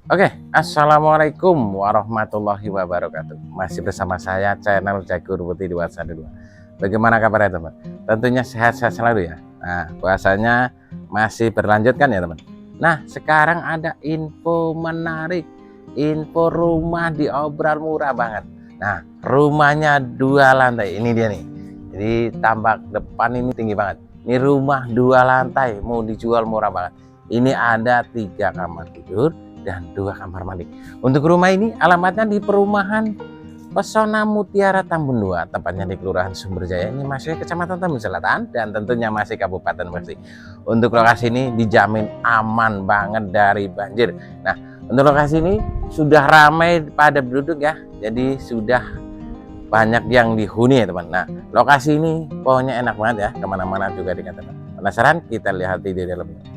Oke, assalamualaikum warahmatullahi wabarakatuh. Masih bersama saya channel Jagur Putih 212. Bagaimana kabarnya teman? Tentunya sehat-sehat selalu ya. Nah, puasanya masih berlanjut kan ya teman? Nah, sekarang ada info menarik, info rumah diobral murah banget. Nah, rumahnya 2 lantai, ini dia nih. Jadi tampak depan ini tinggi banget. Ini rumah 2 lantai mau dijual murah banget. Ini ada 3 kamar tidur dan 2 kamar mandi. Untuk rumah ini alamatnya di perumahan Pesona Mutiara Tambun 2, tepatnya di Kelurahan Sumberjaya. Ini masih Kecamatan Tambun Selatan dan tentunya masih Kabupaten Gresik. Untuk lokasi ini dijamin aman banget dari banjir. Nah, untuk lokasi ini sudah ramai pada penduduk ya. Jadi sudah banyak yang dihuni ya teman. Nah, lokasi ini pokoknya enak banget ya, kemana-mana juga dikatakan. Penasaran? Kita lihat di dalamnya.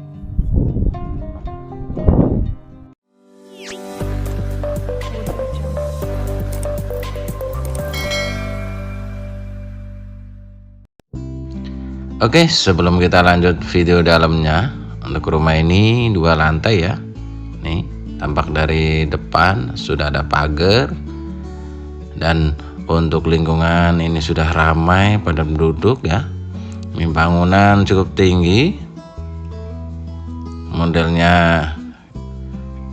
Oke, sebelum kita lanjut video dalamnya, untuk rumah ini 2 lantai ya. Nih, tampak dari depan sudah ada pagar. Dan untuk lingkungan ini sudah ramai pada penduduk ya. Ini bangunan cukup tinggi. Modelnya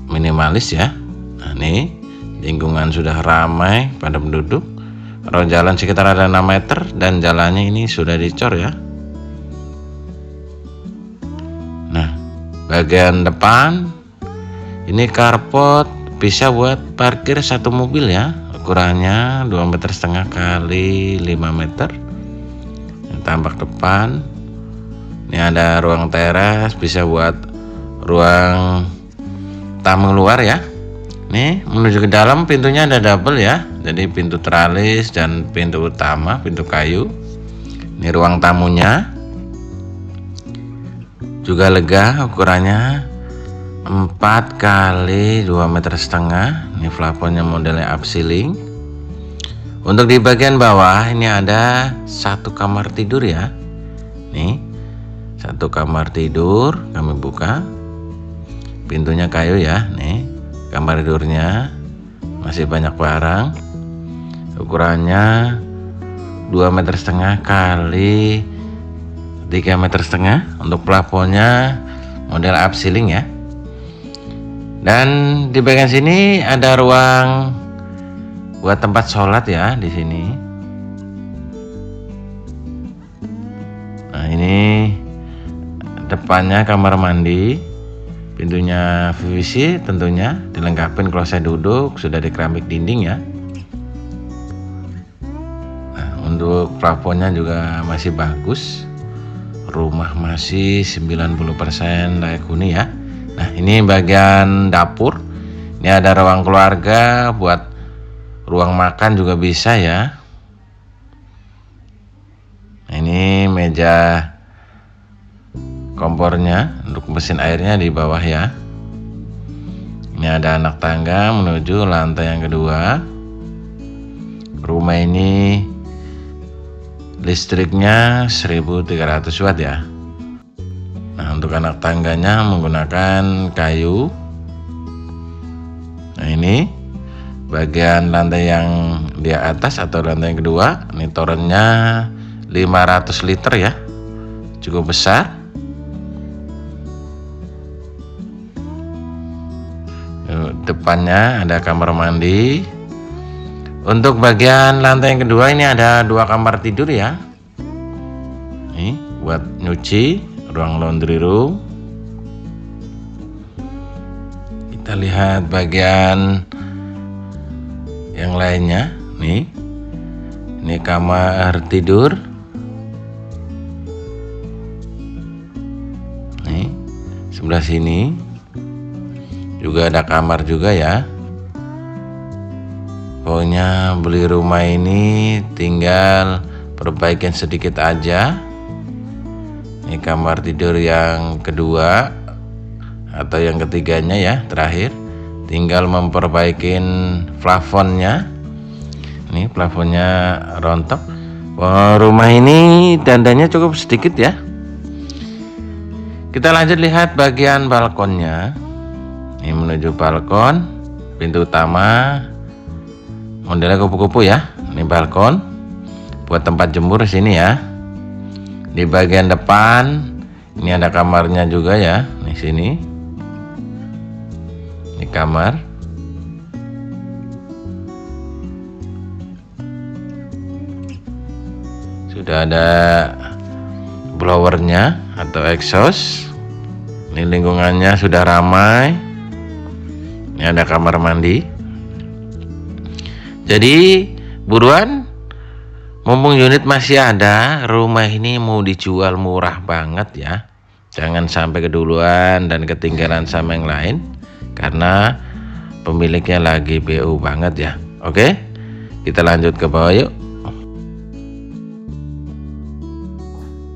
minimalis ya. Nah, nih lingkungan sudah ramai pada penduduk. Kalau jalan sekitar ada 6 meter dan jalannya ini sudah dicor ya. Nah, bagian depan ini carport bisa buat parkir 1 mobil ya. Ukurannya 2,5 meter kali 5 meter. Tampak depan ini ada ruang teras, bisa buat ruang tamu luar ya. Nih menuju ke dalam pintunya ada double ya, jadi pintu teralis dan pintu utama, pintu kayu. Ini ruang tamunya juga lega, ukurannya 4 kali 2,5 meter. Ini plafonnya modelnya upceiling. Untuk di bagian bawah ini ada 1 kamar tidur ya. Nih 1 kamar tidur, kami buka. Pintunya kayu ya. Nih kamar tidurnya masih banyak barang. Ukurannya 2,5 meter kali 3,5 meter. Untuk plafonnya model upceiling ya. Dan di bagian sini ada ruang buat tempat sholat ya di sini. Nah, ini depannya kamar mandi. Pintunya PVC tentunya, dilengkapi kloset duduk, sudah di keramik dinding ya. Nah, untuk plafonnya juga masih bagus. Rumah masih 90% layak huni ya. Nah, ini bagian dapur. Ini ada ruang keluarga, buat ruang makan juga bisa ya. Nah, ini meja kompornya, untuk mesin airnya di bawah ya. Ini ada anak tangga menuju lantai yang kedua. Rumah ini listriknya 1300 watt ya. Nah, untuk anak tangganya menggunakan kayu. Nah, ini bagian lantai yang di atas atau lantai yang kedua, ini torennya 500 liter ya, cukup besar. Depannya ada kamar mandi. Untuk bagian lantai yang kedua ini ada 2 kamar tidur ya. Nih buat nyuci, ruang laundry room. Kita lihat bagian yang lainnya. Nih, ini kamar tidur. Nih sebelah sini juga ada kamar juga ya. Pokoknya beli rumah ini tinggal perbaikan sedikit aja. Ini kamar tidur yang kedua atau yang ketiganya ya, terakhir. Tinggal memperbaikin plafonnya. Ini plafonnya rontok. Rumah ini dandanya cukup sedikit ya. Kita lanjut lihat bagian balkonnya. Ini menuju balkon, pintu utama. Modelnya kupu-kupu ya. Ini balkon buat tempat jemur di sini ya. Di bagian depan ini ada kamarnya juga ya. Di sini. Ini kamar. Sudah ada blowernya atau exhaust. Ini lingkungannya sudah ramai. Ini ada kamar mandi. Jadi buruan, mumpung unit masih ada, rumah ini mau dijual murah banget ya. Jangan sampai keduluan dan ketinggalan sama yang lain, karena pemiliknya lagi BU banget ya. Oke, kita lanjut ke bawah yuk.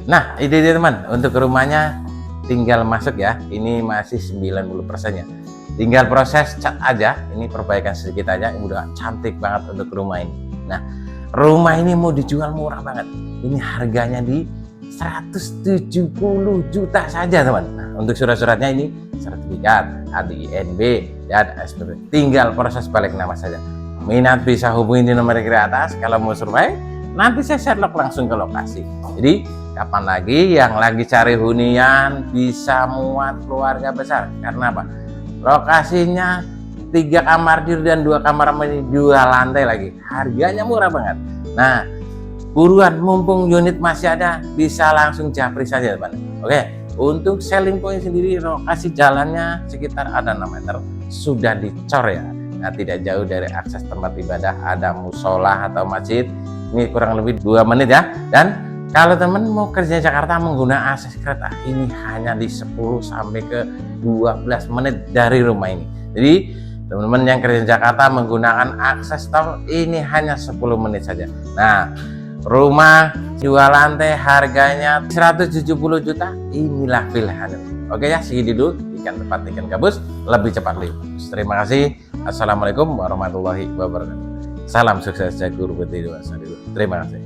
Nah, ini dia teman, untuk rumahnya tinggal masuk ya. Ini masih 90% ya. Tinggal proses cat aja, ini perbaikan sedikit aja, udah cantik banget untuk rumah ini. Nah, rumah ini mau dijual murah banget. Ini harganya di 170 juta saja teman. Nah, untuk surat-suratnya ini sertifikat, ADINB dan SPP. Tinggal proses balik nama saja. Minat bisa hubungi di nomor di atas. Kalau mau survei, nanti saya Sherlock langsung ke lokasi. Jadi kapan lagi yang lagi cari hunian bisa muat keluarga besar? Karena apa? Lokasinya 3 kamar tidur dan 2 kamar mandi, 2 lantai lagi. Harganya murah banget. Nah, buruan mumpung unit masih ada, bisa langsung japri saja teman. Oke, untuk selling point sendiri, lokasi jalannya sekitar ada 6 meter, sudah dicor ya. Nah, tidak jauh dari akses tempat ibadah, ada musola atau masjid. Ini kurang lebih 2 menit ya. Dan kalau teman mau kerja Jakarta menggunakan akses kereta, ini hanya di 10 sampai ke 12 menit dari rumah ini. Jadi teman-teman yang kerja Jakarta menggunakan akses tol ini hanya 10 menit saja. Nah, rumah 2 lantai harganya 170 juta, inilah pilihan. Oke ya, segini dulu, ikan tepat ikan gabus, lebih cepat lebih bagus. Terima kasih. Assalamualaikum warahmatullahi wabarakatuh. Salam sukses Jagur Putih 21. Terima kasih.